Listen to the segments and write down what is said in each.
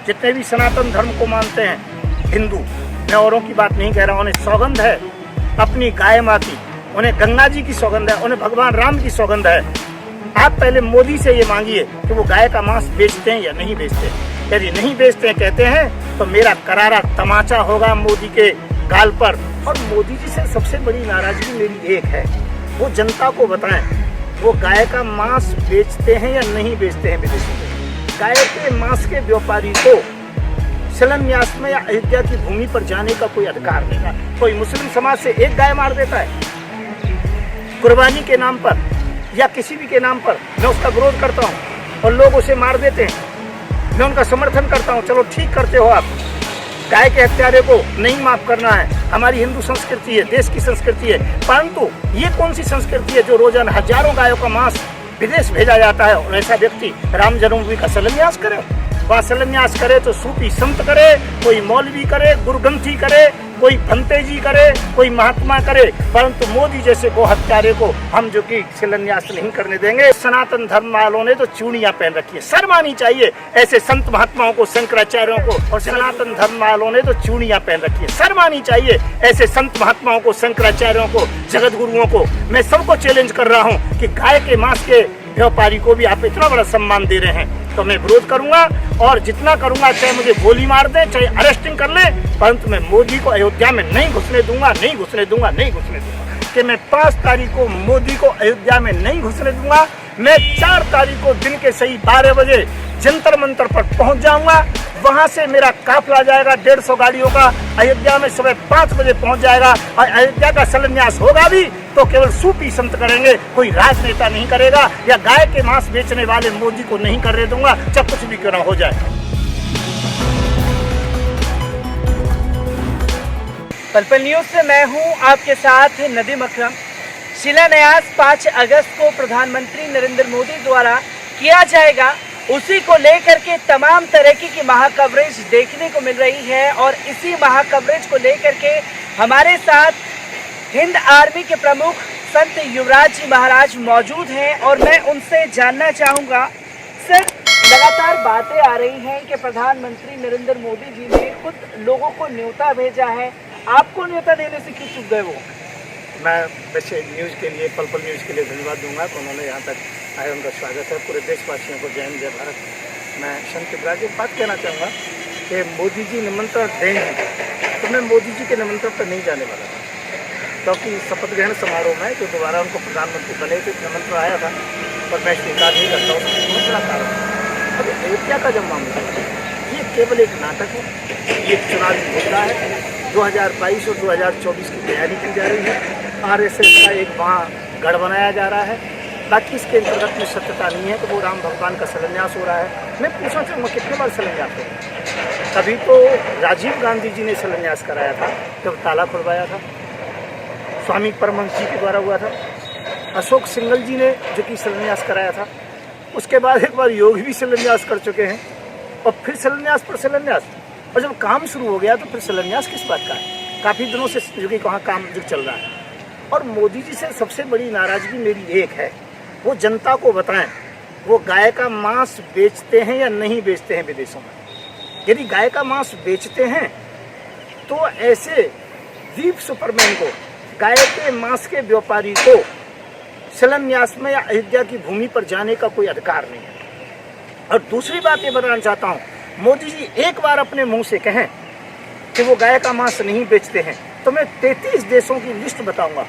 जितने भी सनातन धर्म को मानते हैं हिंदू, मैं औरों की बात नहीं कह रहा हूँ, उन्हें सौगंध है अपनी गाय माँ की, उन्हें गंगा जी की सौगंध है, उन्हें भगवान राम की सौगंध है। आप पहले मोदी से ये मांगिए कि वो गाय का मांस बेचते हैं या नहीं बेचते। यदि नहीं बेचते हैं कहते हैं तो मेरा करारा तमाचा होगा मोदी के गाल पर। और मोदी जी से सबसे बड़ी नाराजगी मेरी एक है, वो जनता को बताएं वो गाय का मांस बेचते हैं या नहीं बेचते हैं विदेशों में। गाय के मांस के व्यापारी को शिलान्यास में या अयोध्या की भूमि पर जाने का कोई अधिकार नहीं है। कोई मुस्लिम समाज से एक गाय मार देता है कुर्बानी के नाम पर या किसी भी के नाम पर, मैं उसका विरोध करता हूँ और लोग उसे मार देते हैं, मैं उनका समर्थन करता हूँ। चलो ठीक करते हो आप, गाय के हत्यारे को नहीं माफ करना है, हमारी हिंदू संस्कृति है, देश की संस्कृति है। परंतु ये कौन सी संस्कृति है जो रोजाना हजारों गायों का मांस विदेश भेजा जाता है और ऐसा व्यक्ति राम जन्मभूमि का शिलान्यास करे? वहाँ शिलान्यास करे तो सूफी संत करे, कोई मौलवी करे, गुरुग्रंथी करे, कोई भंते जी करे, कोई महात्मा करे, परंतु मोदी जैसे गो हत्यारे को हम जो कि शिलान्यास नहीं करने देंगे। सनातन धर्म वालों ने तो चूड़ियां पहन रखी है, शर्म आनी चाहिए ऐसे संत महात्माओं को, शंकराचार्यों को। और सनातन धर्म वालों ने तो चूड़ियां पहन रखी है, शर्म आनी चाहिए ऐसे संत महात्माओं को, शंकराचार्यों को, जगत गुरुओं को। मैं सबको चैलेंज कर रहा हूँ कि गाय के मांस के व्यापारी को भी आप इतना बड़ा सम्मान दे रहे हैं तो मैं विरोध करूंगा और जितना करूंगा, चाहे मुझे गोली मार दे, चाहे अरेस्टिंग कर ले, परंतु मैं मोदी को अयोध्या में नहीं घुसने दूंगा, नहीं घुसने दूंगा, नहीं घुसने दूंगा। कि मैं 5 तारीख को मोदी को अयोध्या में नहीं घुसने दूंगा। मैं 4 तारीख को दिन के सही 12 बजे जंतर मंतर पर पहुंच जाऊंगा। वहां से मेरा काफिला जाएगा 150 गाड़ियों का, अयोध्या में सुबह 5 बजे पहुंच जाएगा और अयोध्या का शिलान्यास होगा भी तो केवल सूफी संत करेंगे, कोई राजनेता नहीं करेगा, या गाय के मांस बेचने वाले मोदी को नहीं करने दूंगा, चाहे कुछ भी क्यों ना हो जाए। पल पल न्यूज से मैं हूं आपके साथ नदीम अकरम। शिलान्यास 5 अगस्त को प्रधानमंत्री नरेंद्र मोदी द्वारा किया जाएगा, उसी को लेकर के तमाम तरह की महाकवरेज देखने को मिल रही है। और इसी महाकवरेज को लेकर के हमारे साथ हिंद आर्मी के प्रमुख संत युवराज जी महाराज मौजूद हैं और मैं उनसे जानना चाहूँगा, सर लगातार बातें आ रही हैं कि प्रधानमंत्री नरेंद्र मोदी जी ने खुद लोगों को न्योता भेजा है, आपको न्योता देने से क्यों चूक गए वो? मैं वैसे न्यूज़ के लिए, पल पल न्यूज़ के लिए धन्यवाद दूंगा तो उन्होंने यहाँ तक आए, उनका स्वागत है। पूरे देशवासियों को जय हिंद, जय भारत। मैं संत युवराज एक बात कहना चाहूँगा कि मोदी जी निमंत्रण देंगे तो मैं मोदी जी के निमंत्रण पर नहीं जाने वाला था, क्योंकि शपथ ग्रहण समारोह में जो दोबारा उनको प्रधानमंत्री बने थे निमंत्रण आया था और मैं स्वीकार नहीं करता हूँ। दूसरा कारण, अभी अयोध्या का जब मामला है ये केवल एक नाटक है, ये चुनावी मुद्दा है। 2022 और 2024 की तैयारी की जा रही है, RSS का एक वहाँ गढ़ बनाया जा रहा है, बाकी इसके अंतर्गत में सत्यता नहीं है। तो वो राम भगवान का शिलान्यास हो रहा है। मैं पूछना चाहूँगा कितने बार शिलान्यास हो? कभी तो राजीव गांधी जी ने शिलान्यास कराया था जब ताला खुलवाया था, स्वामी परमहंस जी के द्वारा हुआ था, अशोक सिंघल जी ने जो कि शिलान्यास कराया था, उसके बाद एक बार योगी भी शिलान्यास कर चुके हैं और फिर शिलान्यास पर शिलान्यास। और जब काम शुरू हो गया तो फिर शिलान्यास किस बात का है? काफ़ी दिनों से जो कि वहाँ काम जो चल रहा है। और मोदी जी से सबसे बड़ी नाराज़गी मेरी एक है, वो जनता को बताएं वो गाय का मांस बेचते हैं या नहीं बेचते हैं विदेशों में। यदि गाय का मांस बेचते हैं तो ऐसे दीप सुपरमैन को, गाय के मांस के व्यापारी को शिलान्यास में या अयोध्या की भूमि पर जाने का कोई अधिकार नहीं है। और दूसरी बात ये बताना चाहता हूँ, मोदी जी एक बार अपने मुंह से कहें कि वो गाय का मांस नहीं बेचते हैं तो मैं 33 देशों की लिस्ट बताऊंगा,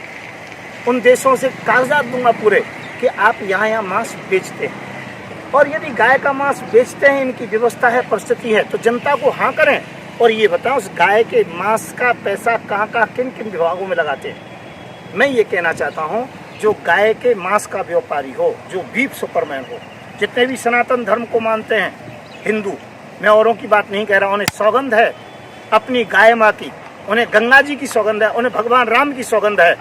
उन देशों से कागजात दूंगा पूरे कि आप यहाँ मांस बेचते हैं। और यदि गाय का मांस बेचते हैं, इनकी व्यवस्था है, परिस्थिति है, तो जनता को हाँ करें और ये बताओ उस गाय के मांस का पैसा कहाँ कहाँ किन किन विभागों में लगाते हैं। मैं ये कहना चाहता हूँ जो गाय के मांस का व्यापारी हो, जो बीफ सुपरमैन हो, जितने भी सनातन धर्म को मानते हैं हिंदू, मैं औरों की बात नहीं कह रहा हूँ, उन्हें सौगंध है अपनी गाय माँ की, उन्हें गंगा जी की सौगंध है, उन्हें भगवान राम की सौगंध है।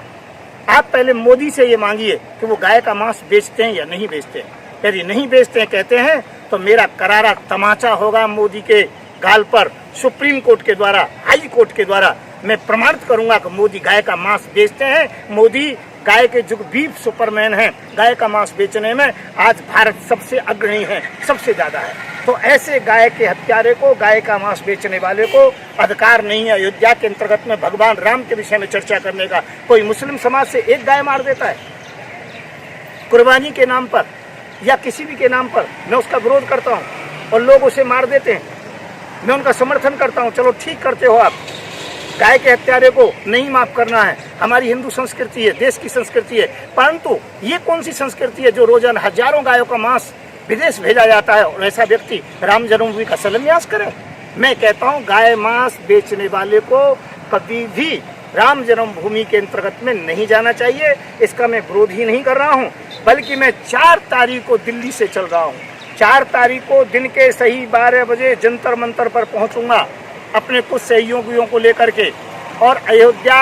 आप पहले मोदी से ये मांगिए कि वो गाय का मांस बेचते हैं या नहीं बेचते हैं। यदि नहीं बेचते हैं कहते हैं तो मेरा करारा तमाचा होगा मोदी के गाल पर। सुप्रीम कोर्ट के द्वारा, हाई कोर्ट के द्वारा मैं प्रमाणित करूंगा कि मोदी गाय का मांस बेचते हैं। मोदी गाय के जो बीफ सुपरमैन हैं, गाय का मांस बेचने में आज भारत सबसे अग्रणी है, सबसे ज्यादा है। तो ऐसे गाय के हत्यारे को, गाय का मांस बेचने वाले को अधिकार नहीं है अयोध्या के अंतर्गत में भगवान राम के विषय में चर्चा करने का। कोई मुस्लिम समाज से एक गाय मार देता है कुर्बानी के नाम पर या किसी भी के नाम पर, मैं उसका विरोध करता हूँ और लोग उसे मार देते हैं, मैं उनका समर्थन करता हूँ। चलो ठीक करते हो आप, गाय के हत्यारे को नहीं माफ करना है, हमारी हिंदू संस्कृति है, देश की संस्कृति है। परंतु ये कौन सी संस्कृति है जो रोजाना हजारों गायों का मांस विदेश भेजा जाता है और ऐसा व्यक्ति राम जन्मभूमि का शिलान्यास करे? मैं कहता हूँ गाय मांस बेचने वाले को कभी भी राम जन्मभूमि के अंतर्गत में नहीं जाना चाहिए। इसका मैं विरोध ही नहीं कर रहा हूँ, बल्कि मैं 4 तारीख को दिल्ली से चल रहा हूँ। 4 तारीख को दिन के सही 12 बजे जंतर मंतर पर पहुँचूंगा अपने कुछ सहयोगियों को लेकर के, और अयोध्या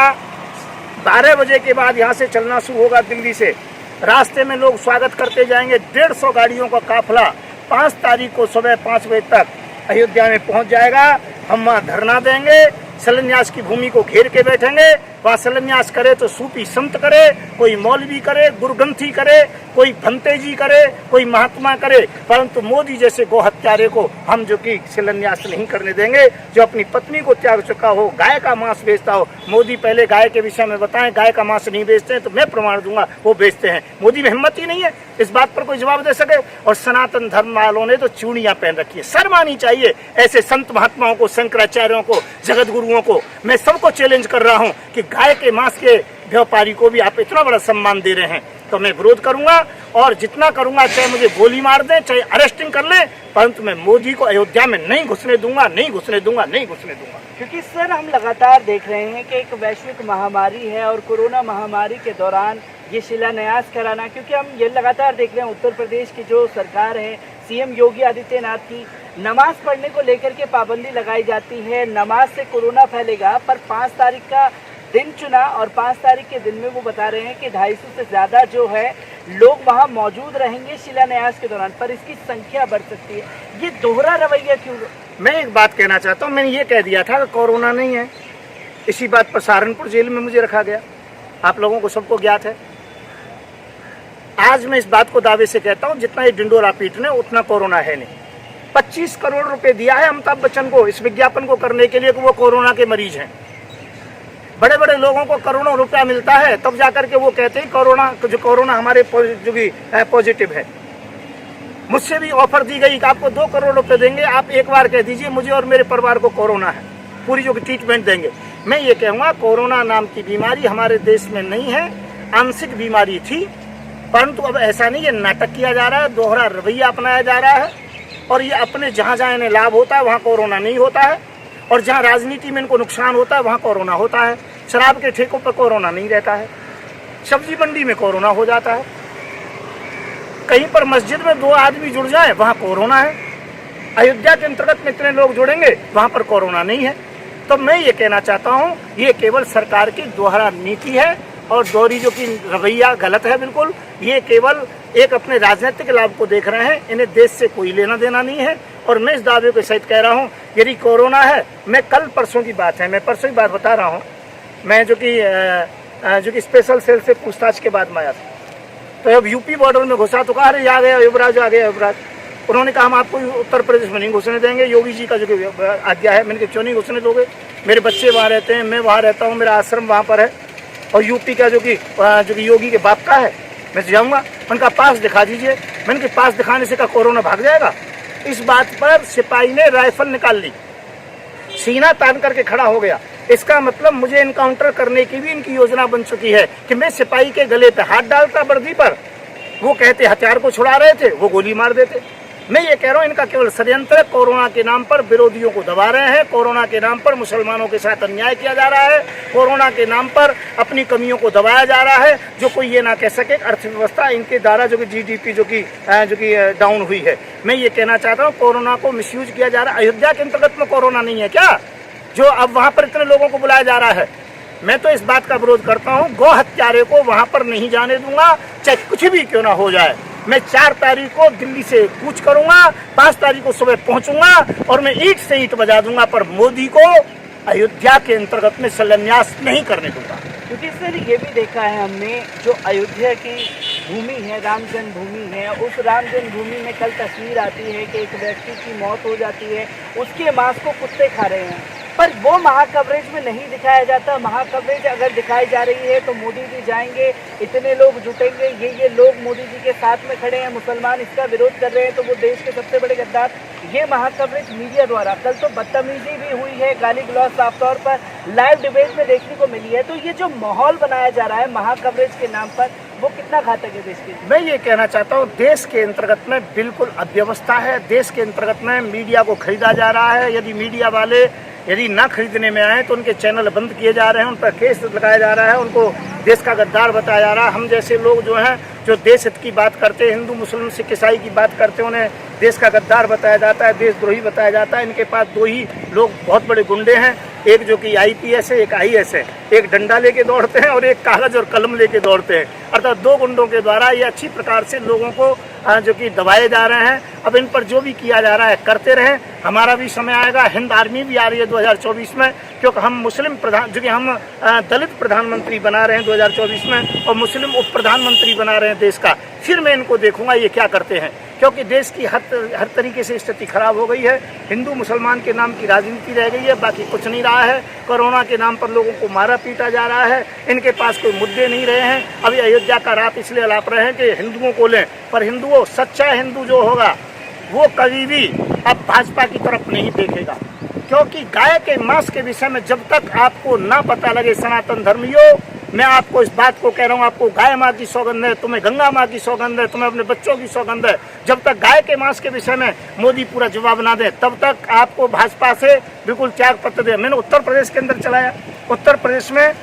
12 बजे के बाद यहाँ से चलना शुरू होगा दिल्ली से। रास्ते में लोग स्वागत करते जाएंगे, 150 गाड़ियों का काफिला 5 तारीख को सुबह 5 बजे तक अयोध्या में पहुँच जाएगा। हम वहाँ धरना देंगे, शिलान्यास की भूमि को घेर के बैठेंगे। वहाँ शिलान्यास करे तो सूफी संत करे, कोई मौलवी करे, गुरग्रंथी करे, कोई भंते जी करे, कोई महात्मा करे, परंतु मोदी जैसे गो हत्यारे को हम जो कि शिलान्यास नहीं करने देंगे। जो अपनी पत्नी को त्याग चुका हो, गाय का मांस बेचता हो। मोदी पहले गाय के विषय में बताएं, गाय का मांस नहीं बेचते हैं तो मैं प्रमाण दूंगा वो बेचते हैं। मोदी में हिम्मत ही नहीं है इस बात पर कोई जवाब दे सके। और सनातन धर्म वालों ने तो चूड़ियां पहन रखी है, शर्म आनी चाहिए ऐसे संत महात्माओं को, शंकराचार्यों को, जगत गुरुओं को। मैं सबको चैलेंज कर रहा हूं कि गाय के मांस के व्यापारी को भी आप इतना बड़ा सम्मान दे रहे हैं, तो मैं विरोध करूंगा और जितना करूंगा, चाहे मुझे गोली मार दें, चाहे अरेस्टिंग कर लें, परंतु मैं मोदी को अयोध्या में नहीं घुसने दूंगा, नहीं घुसने दूंगा, नहीं घुसने दूंगा। क्योंकि सर हम लगातार देख रहे हैं कि एक वैश्विक महामारी है और कोरोना महामारी के दौरान ये शिलान्यास कराना, क्योंकि हम ये लगातार देख रहे हैं उत्तर प्रदेश की जो सरकार है, सीएम योगी आदित्यनाथ की नमाज पढ़ने को लेकर के पाबंदी लगाई जाती है। नमाज से कोरोना फैलेगा, पर 5 तारीख का दिन चुना और 5 तारीख के दिन में वो बता रहे हैं कि 250 से ज़्यादा जो है लोग वहाँ मौजूद रहेंगे शिलान्यास के दौरान, पर इसकी संख्या बढ़ सकती है। ये दोहरा रवैया क्यों? मैं एक बात कहना चाहता हूँ, मैंने ये कह दिया था कि कोरोना नहीं है, इसी बात पर सहारनपुर जेल में मुझे रखा गया, आप लोगों को सबको ज्ञात है। आज मैं इस बात को दावे से कहता हूँ, जितना ये डिंडोरा पीटने उतना कोरोना है नहीं। 25 करोड़ रुपए दिया है अमिताभ बच्चन को इस विज्ञापन को करने के लिए कि वो कोरोना के मरीज हैं। बड़े बड़े लोगों को करोड़ों रुपया मिलता है, तब जाकर के वो कहते हैं कोरोना हमारे जो भी पॉजिटिव है। मुझसे भी ऑफर दी गई कि आपको 2 करोड़ रुपए देंगे, आप एक बार कह दीजिए मुझे और मेरे परिवार को कोरोना है, पूरी जो ट्रीटमेंट देंगे। मैं ये कहूँगा कोरोना नाम की बीमारी हमारे देश में नहीं है, आंशिक बीमारी थी, परंतु अब ऐसा नहीं है, नाटक किया जा रहा है, दोहरा रवैया अपनाया जा रहा है। और ये अपने जहाँ जहाँ इन्हें लाभ होता है वहाँ कोरोना नहीं होता है, और जहाँ राजनीति में इनको नुकसान होता है वहाँ कोरोना होता है। शराब के ठेकों पर कोरोना नहीं रहता है, सब्जी मंडी में कोरोना हो जाता है, कहीं पर मस्जिद में 2 आदमी जुड़ जाए वहाँ कोरोना है। अयोध्या के अंतर्गत में इतने लोग जुड़ेंगे वहाँ पर कोरोना नहीं है। तो मैं ये कहना चाहता हूँ, ये केवल सरकार की दोहरा नीति है और दोहरी जो कि रवैया गलत है बिल्कुल। ये केवल एक अपने राजनीतिक लाभ को देख रहे हैं, इन्हें देश से कोई लेना देना नहीं है। और मैं इस दावे के सहित कह रहा हूँ, यदि कोरोना है, मैं कल परसों की बात है, मैं परसों की बात बता रहा हूँ, मैं जो कि स्पेशल सेल से पूछताछ के बाद में आया था, तो अब यूपी बॉर्डर में घुसा तो कहा अरे आ गया युवराज, आ गया युवराज। उन्होंने कहा हम आपको उत्तर प्रदेश में नहीं घुसने देंगे, योगी जी का जो कि आज्ञा है। मैंने कहा क्यों नहीं घुसने दोगे, मेरे बच्चे वहाँ रहते हैं, मैं वहाँ रहता हूँ, मेरा आश्रम वहाँ पर है, और यूपी का जो कि योगी के बाप का है, मैं जाऊँगा। उनका पास दिखा दीजिए। मैंने कहा पास दिखाने से क्या कोरोना भाग जाएगा? इस बात पर सिपाही ने राइफल निकाल ली, सीना तान करके खड़ा हो गया। इसका मतलब मुझे इनकाउंटर करने की भी इनकी योजना बन चुकी है कि मैं सिपाही के गले पे हाथ डालता वर्दी पर, वो कहते हथियार को छुड़ा रहे थे, वो गोली मार देते। मैं ये कह रहा हूँ, इनका केवल षड्यंत्र, कोरोना के नाम पर विरोधियों को दबा रहे हैं, कोरोना के नाम पर मुसलमानों के साथ अन्याय किया जा रहा है, कोरोना के नाम पर अपनी कमियों को दबाया जा रहा है, जो कोई ये ना कह सके अर्थव्यवस्था इनके द्वारा जो कि GDP जो कि डाउन हुई है। मैं ये कहना चाहता हूँ, कोरोना को मिसयूज किया जा रहा है। अयोध्या के अंतर्गत में कोरोना नहीं है क्या, जो अब वहाँ पर इतने लोगों को बुलाया जा रहा है? मैं तो इस बात का विरोध करता हूँ, गौ हत्यारे को वहाँ पर नहीं जाने दूंगा, चाहे कुछ भी क्यों ना हो जाए। मैं 4 तारीख को दिल्ली से कूच करूंगा, 5 तारीख को सुबह पहुंचूंगा और मैं ईंट से ईंट बजा दूंगा, पर मोदी को अयोध्या के अंतर्गत में शिलान्यास नहीं करने दूंगा। क्योंकि सर ये भी देखा है हमने, जो अयोध्या की भूमि है, राम जन्मभूमि है, उस राम जन्मभूमि में कल तस्वीर आती है कि एक व्यक्ति की मौत हो जाती है, उसके मांस को कुत्ते खा रहे हैं, पर वो महाकवरेज में नहीं दिखाया जाता। महाकवरेज अगर दिखाई जा रही है तो मोदी जी जाएंगे, इतने लोग जुटेंगे, ये लोग मोदी जी के साथ में खड़े हैं, मुसलमान इसका विरोध कर रहे हैं, तो वो देश के सबसे बड़े गद्दार। ये महाकवरेज मीडिया द्वारा, कल तो बदतमीजी भी हुई है, गाली गलौज साफ तौर पर लाइव डिबेट में देखने को मिली है। तो ये जो माहौल बनाया जा रहा है महाकवरेज के नाम पर, वो कितना घातक है देश के लिए? मैं ये कहना चाहता हूँ, देश के अंतर्गत में बिल्कुल अव्यवस्था है। देश के अंतर्गत में मीडिया को खरीदा जा रहा है। यदि मीडिया वाले यदि ना खरीदने में आए तो उनके चैनल बंद किए जा रहे हैं, उन पर केस लगाया जा रहा है, उनको देश का गद्दार बताया जा रहा है। हम जैसे लोग जो हैं, जो देश हित की बात करते हैं, हिंदू मुस्लिम सिख ईसाई की बात करते हैं, उन्हें देश का गद्दार बताया जाता है, देशद्रोही बताया जाता है। इनके पास दो ही लोग बहुत बड़े गुंडे हैं, एक जो कि IPS है, एक IAS है। एक डंडा लेके दौड़ते हैं और एक कागज और कलम लेके दौड़ते हैं। अर्थात दो गुंडों के द्वारा ये अच्छी प्रकार से लोगों को जो कि दबाए जा रहे हैं। अब इन पर जो भी किया जा रहा है करते रहें, हमारा भी समय आएगा। हिंद आर्मी भी आ रही है 2024 में, क्योंकि हम मुस्लिम प्रधान, जो कि हम दलित प्रधानमंत्री बना रहे हैं 2024 में, और मुस्लिम उप प्रधानमंत्री बना रहे हैं देश का। फिर मैं इनको देखूंगा ये क्या करते हैं, क्योंकि देश की हर तरीके से स्थिति खराब हो गई है। हिंदू मुसलमान के नाम की राजनीति रह गई है, बाकी कुछ नहीं रहा है। कोरोना के नाम पर लोगों को मारा पीटा जा रहा है, इनके पास कोई मुद्दे नहीं रहे हैं। अभी अयोध्या का रात इसलिए अलाप रहे हैं कि हिंदुओं को लें, पर हिंदुओं, सच्चा हिंदू जो होगा वो कभी भी अब भाजपा की तरफ नहीं देखेगा। क्योंकि गाय के मांस के विषय में जब तक आपको ना पता लगे, सनातन धर्मियों, मैं आपको इस बात को कह रहा हूँ, आपको गाय माँ की सौगंध है, तुम्हें गंगा माँ की सौगंध है, तुम्हें अपने बच्चों की सौगंध है। जब तक गाय के मांस के विषय में मोदी पूरा जवाब ना दे, तब तक आपको भाजपा से बिल्कुल त्याग पत्र दे। मैंने उत्तर प्रदेश के अंदर चलाया, उत्तर प्रदेश में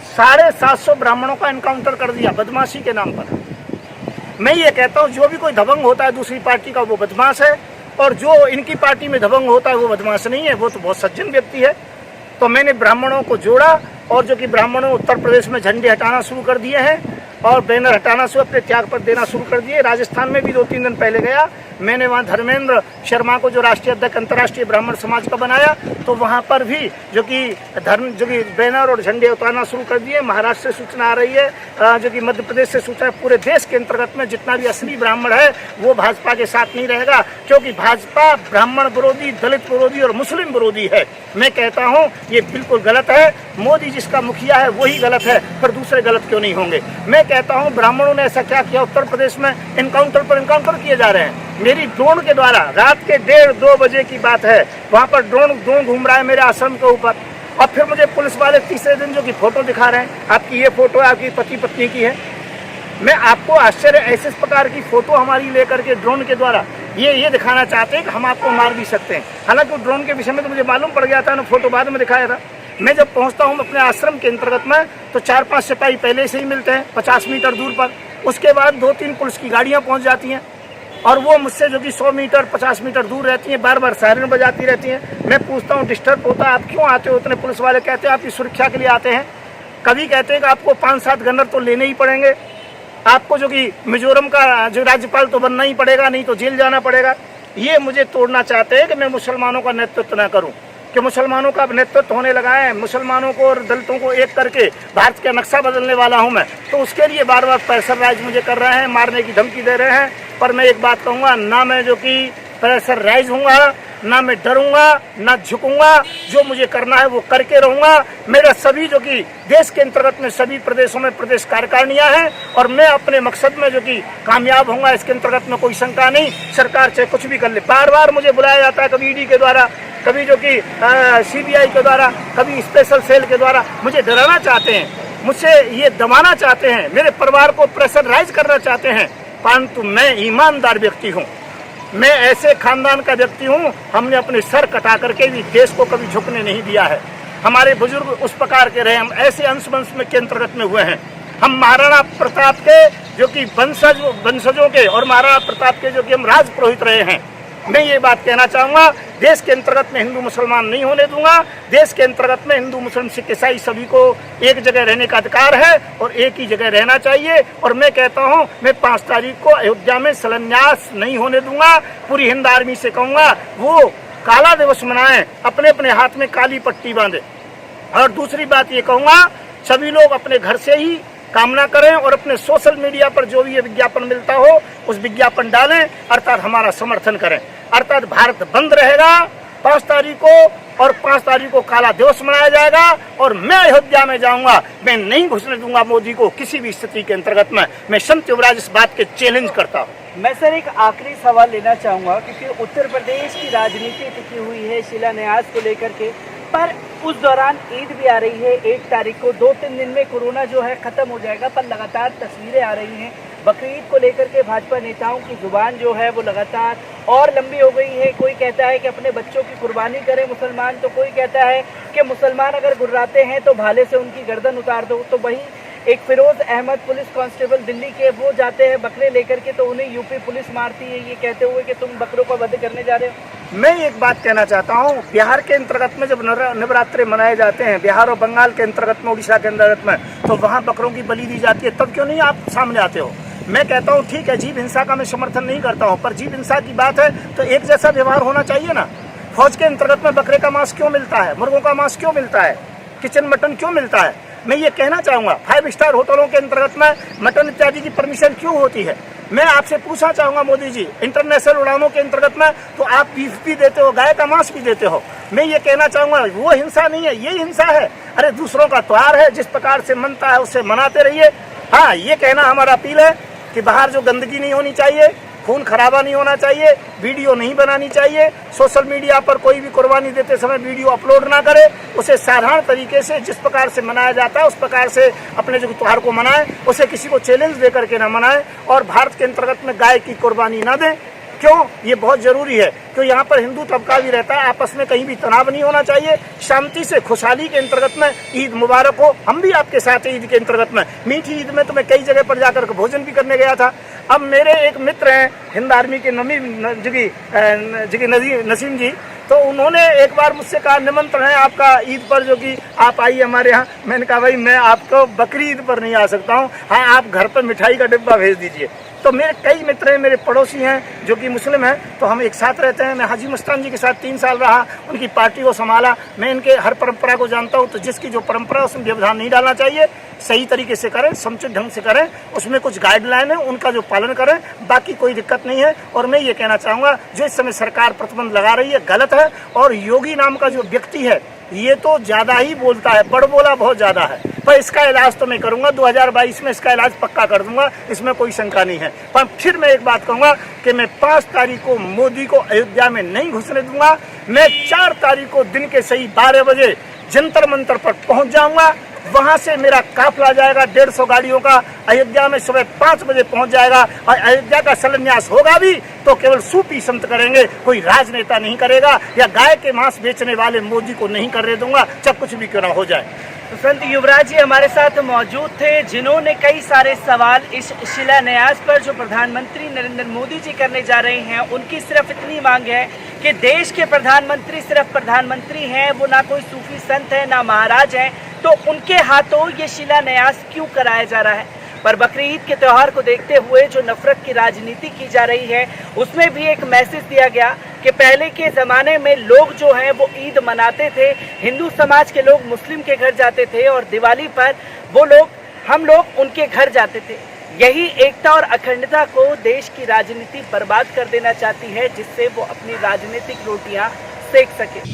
750 ब्राह्मणों का एनकाउंटर कर दिया बदमाशी के नाम पर। मैं ये कहता हूँ, जो भी कोई दबंग होता है दूसरी पार्टी का, वो बदमाश है, और जो इनकी पार्टी में दबंग होता है वो बदमाश नहीं है, वो तो बहुत सज्जन व्यक्ति है। तो मैंने ब्राह्मणों को जोड़ा, और जो कि ब्राह्मणों उत्तर प्रदेश में झंडे हटाना शुरू कर दिए हैं और बैनर हटाना शुरू, अपने त्याग पत्र देना शुरू कर दिए। राजस्थान में भी 2-3 दिन पहले गया, मैंने वहाँ धर्मेंद्र शर्मा को, जो राष्ट्रीय अध्यक्ष अंतर्राष्ट्रीय ब्राह्मण समाज का बनाया, तो वहाँ पर भी जो कि बैनर और झंडे उतारना शुरू कर दिए। महाराष्ट्र से सूचना आ रही है, जो कि मध्य प्रदेश से सूचना, पूरे देश के अंतर्गत में जितना भी असली ब्राह्मण है वो भाजपा के साथ नहीं रहेगा, क्योंकि भाजपा ब्राह्मण विरोधी, दलित विरोधी और मुस्लिम विरोधी है। मैं कहता हूँ ये बिल्कुल गलत है। मोदी जिसका मुखिया है वही गलत है, पर दूसरे गलत क्यों नहीं होंगे? मैं कहता हूँ ब्राह्मणों ने ऐसा क्या किया, उत्तर प्रदेश में एनकाउंटर पर एनकाउंटर किए जा रहे हैं। मेरी ड्रोन के द्वारा, रात के 1:30-2 बजे की बात है, वहाँ पर ड्रोन घूम रहा है मेरे आश्रम के ऊपर, और फिर मुझे पुलिस वाले तीसरे दिन जो कि फोटो दिखा रहे हैं, आपकी ये फोटो आपकी पति पत्नी की है। मैं आपको आश्चर्य, ऐसे प्रकार की फोटो हमारी लेकर के ड्रोन के द्वारा ये दिखाना चाहते हैं कि हम आपको मार भी सकते हैं। हालांकि ड्रोन के विषय में तो मुझे मालूम पड़ गया था, ना फोटो बाद में दिखाया था। मैं जब पहुंचता हूं अपने आश्रम के अंतर्गत में, तो 4-5 सिपाही पहले से ही मिलते हैं 50 मीटर दूर पर। उसके बाद 2-3 पुलिस की गाड़ियां पहुंच जाती हैं, और वो मुझसे जो कि 100 मीटर 50 मीटर दूर रहती हैं, बार बार सायरन बजाती रहती हैं। मैं पूछता हूँ, डिस्टर्ब होता है, आप क्यों आते हो? उतने पुलिस वाले कहते हैं आपकी सुरक्षा के लिए आते हैं। कभी कहते हैं कि आपको 5-7 गन्नर तो लेने ही पड़ेंगे, आपको जो कि मिजोरम का जो राज्यपाल तो बनना ही पड़ेगा, नहीं तो जेल जाना पड़ेगा। ये मुझे तोड़ना चाहते हैं कि मैं मुसलमानों का नेतृत्व न करूं, कि मुसलमानों का नेतृत्व होने लगा है, मुसलमानों को और दलितों को एक करके भारत का नक्शा बदलने वाला हूं मैं। तो उसके लिए बार बार प्रेशराइज मुझे कर रहे हैं, मारने की धमकी दे रहे हैं। पर मैं एक बात कहूँगा, ना मैं जो कि प्रेशराइज हूँगा, ना मैं डरूंगा, ना झुकूंगा। जो मुझे करना है वो करके रहूंगा। मेरा सभी जो कि देश के अंतर्गत में सभी प्रदेशों में प्रदेश कार्यकारिणियां हैं, और मैं अपने मकसद में जो कि कामयाब होऊंगा, इसके अंतर्गत में कोई शंका नहीं। सरकार चाहे कुछ भी कर ले। बार बार मुझे बुलाया जाता है, कभी ED के द्वारा, कभी जो कि CBI के द्वारा, कभी स्पेशल सेल के द्वारा। मुझे डराना चाहते हैं, मुझसे ये दबाना चाहते हैं, मेरे परिवार को प्रेशराइज करना चाहते हैं, परंतु मैं ईमानदार व्यक्ति हूँ, मैं ऐसे खानदान का व्यक्ति हूँ, हमने अपने सर कटा करके भी देश को कभी झुकने नहीं दिया है। हमारे बुजुर्ग उस प्रकार के रहे, हम ऐसे अंश में के अंतर्गत में हुए हैं। हम महाराणा प्रताप के जो कि वंशजों के, और महाराणा प्रताप के जो कि हम राजपुरोहित रहे हैं। मैं ये बात कहना चाहूँगा, देश के अंतर्गत में हिंदू मुसलमान नहीं होने दूंगा। देश के अंतर्गत में हिंदू मुस्लिम सिख ईसाई सभी को एक जगह रहने का अधिकार है, और एक ही जगह रहना चाहिए। और मैं कहता हूँ, मैं 5 तारीख को अयोध्या में शिलान्यास नहीं होने दूंगा। पूरी हिंद आर्मी से कहूँगा वो काला दिवस मनाएं, अपने अपने हाथ में काली पट्टी बांधे। और दूसरी बात ये कहूँगा सभी लोग अपने घर से ही कामना करें और अपने सोशल मीडिया पर जो भी ये विज्ञापन मिलता हो उस विज्ञापन डालें, अर्थात हमारा समर्थन करें। अर्थात भारत बंद रहेगा 5 तारीख को और 5 तारीख को काला दिवस मनाया जाएगा और मैं अयोध्या में जाऊंगा। मैं नहीं घुसने दूंगा मोदी को किसी भी स्थिति के अंतर्गत में। मैं संत युवराज इस बात के चैलेंज करता हूँ। मैं सर एक आखिरी सवाल लेना चाहूँगा, क्योंकि उत्तर प्रदेश की राजनीति टिकी हुई है शिलान्यास को लेकर के, पर उस दौरान ईद भी आ रही है 1 तारीख को। 2-3 दिन में कोरोना जो है ख़त्म हो जाएगा, पर लगातार तस्वीरें आ रही हैं बकरीद को लेकर के। भाजपा नेताओं की जुबान जो है वो लगातार और लंबी हो गई है। कोई कहता है कि अपने बच्चों की कुर्बानी करें मुसलमान, तो कोई कहता है कि मुसलमान अगर गुर्राते हैं तो भाले से उनकी गर्दन उतार दो। तो वही एक फिरोज अहमद पुलिस कांस्टेबल दिल्ली के, वो जाते हैं बकरे लेकर के तो उन्हें यूपी पुलिस मारती है, ये कहते हुए कि तुम बकरों को वध करने जा रहे हो। मैं एक बात कहना चाहता हूँ, बिहार के अंतर्गत में जब नवरात्रे मनाए जाते हैं, बिहार और बंगाल के अंतर्गत में, उड़ीसा के अंतर्गत में, तो वहाँ बकरों की बलि दी जाती है, तब क्यों नहीं आप सामने आते हो? मैं कहता हूँ ठीक है, जीव हिंसा का मैं समर्थन नहीं करता हूँ, पर जीव हिंसा की बात है तो एक जैसा व्यवहार होना चाहिए ना। फौज के अंतर्गत में बकरे का मांस क्यों मिलता है, मुर्गों का मांस क्यों मिलता है, किचन मटन क्यों मिलता है? मैं ये कहना चाहूँगा 5 स्टार होटलों के अंतर्गत में मटन इत्यादि की परमिशन क्यों होती है? मैं आपसे पूछना चाहूँगा मोदी जी, इंटरनेशनल उड़ानों के अंतर्गत में तो आप बीफ भी देते हो, गाय का मांस भी देते हो। मैं ये कहना चाहूँगा वो हिंसा नहीं है, ये हिंसा है। अरे दूसरों का त्योहार है, जिस प्रकार से मनता है उससे मनाते रहिए। हाँ, ये कहना हमारा अपील है कि बाहर जो गंदगी नहीं होनी चाहिए, खून खराबा नहीं होना चाहिए, वीडियो नहीं बनानी चाहिए, सोशल मीडिया पर कोई भी कुर्बानी देते समय वीडियो अपलोड ना करे, उसे साधारण तरीके से जिस प्रकार से मनाया जाता है उस प्रकार से अपने जो त्योहार को मनाएं, उसे किसी को चैलेंज दे करके ना मनाएं और भारत के अंतर्गत में गाय की कुर्बानी ना दें। क्यों? ये बहुत जरूरी है, क्यों यहाँ पर हिंदू तबका भी रहता है, आपस में कहीं भी तनाव नहीं होना चाहिए। शांति से खुशहाली के अंतर्गत में ईद मुबारक हो। हम भी आपके साथ ईद के अंतर्गत में, मीठी ईद में तो मैं कई जगह पर जाकर के भोजन भी करने गया था। अब मेरे एक मित्र हैं हिंद आर्मी के नसीम जी, तो उन्होंने एक बार मुझसे कहा निमंत्रण है आपका ईद पर, जो कि आप आइए हमारे यहाँ। मैंने कहा भाई मैं आपको बकरी ईद पर नहीं आ सकता हूँ, हाँ आप घर पर मिठाई का डिब्बा भेज दीजिए। तो मेरे कई मित्र हैं, मेरे पड़ोसी हैं जो कि मुस्लिम हैं, तो हम एक साथ रहते हैं। मैं हाजी मस्तान जी के साथ 3 साल रहा, उनकी पार्टी को संभाला। मैं इनके हर परंपरा को जानता हूँ, तो जिसकी जो परंपरा है उसमें व्यवधान नहीं डालना चाहिए। सही तरीके से करें, समुचित ढंग से करें, उसमें कुछ गाइडलाइन है उनका जो पालन करें, बाकी कोई दिक्कत नहीं है। और मैं ये कहना चाहूँगा जो इस समय सरकार प्रतिबंध लगा रही है गलत है। और योगी नाम का जो व्यक्ति है ये तो ज़्यादा ही बोलता है, बड़बोला बहुत ज़्यादा है, पर इसका इलाज तो मैं करूंगा। 2022 में इसका इलाज पक्का कर दूंगा, इसमें कोई शंका नहीं है। पर फिर मैं एक बात कहूंगा कि मैं 5 तारीख को मोदी को अयोध्या में नहीं घुसने दूंगा। मैं 4 तारीख को दिन के सही 12 बजे जंतर मंतर पर पहुंच जाऊंगा। वहां से मेरा काफिला जाएगा 150 गाड़ियों का, अयोध्या में सुबह 5 बजे पहुंच जाएगा। और अयोध्या का शिलान्यास होगा भी तो केवल सूफी संत करेंगे, कोई राजनेता नहीं करेगा, या गाय के मांस बेचने वाले मोदी को नहीं करने दूंगा, चाहे कुछ भी क्यों ना हो जाए। तो संत युवराज जी हमारे साथ मौजूद थे, जिन्होंने कई सारे सवाल इस शिलान्यास पर जो प्रधानमंत्री नरेंद्र मोदी जी करने जा रहे हैं। उनकी सिर्फ इतनी मांग है कि देश के प्रधानमंत्री सिर्फ प्रधानमंत्री हैं, वो ना कोई सूफी संत है ना महाराज हैं, तो उनके हाथों ये शिलान्यास क्यों कराया जा रहा है। पर बकरीद के त्यौहार को देखते हुए जो नफरत की राजनीति की जा रही है, उसमें भी एक मैसेज दिया गया कि पहले के ज़माने में लोग जो हैं वो ईद मनाते थे, हिंदू समाज के लोग मुस्लिम के घर जाते थे और दिवाली पर हम लोग उनके घर जाते थे। यही एकता और अखंडता को देश की राजनीति बर्बाद कर देना चाहती है, जिससे वो अपनी राजनीतिक रोटियां सेक सके।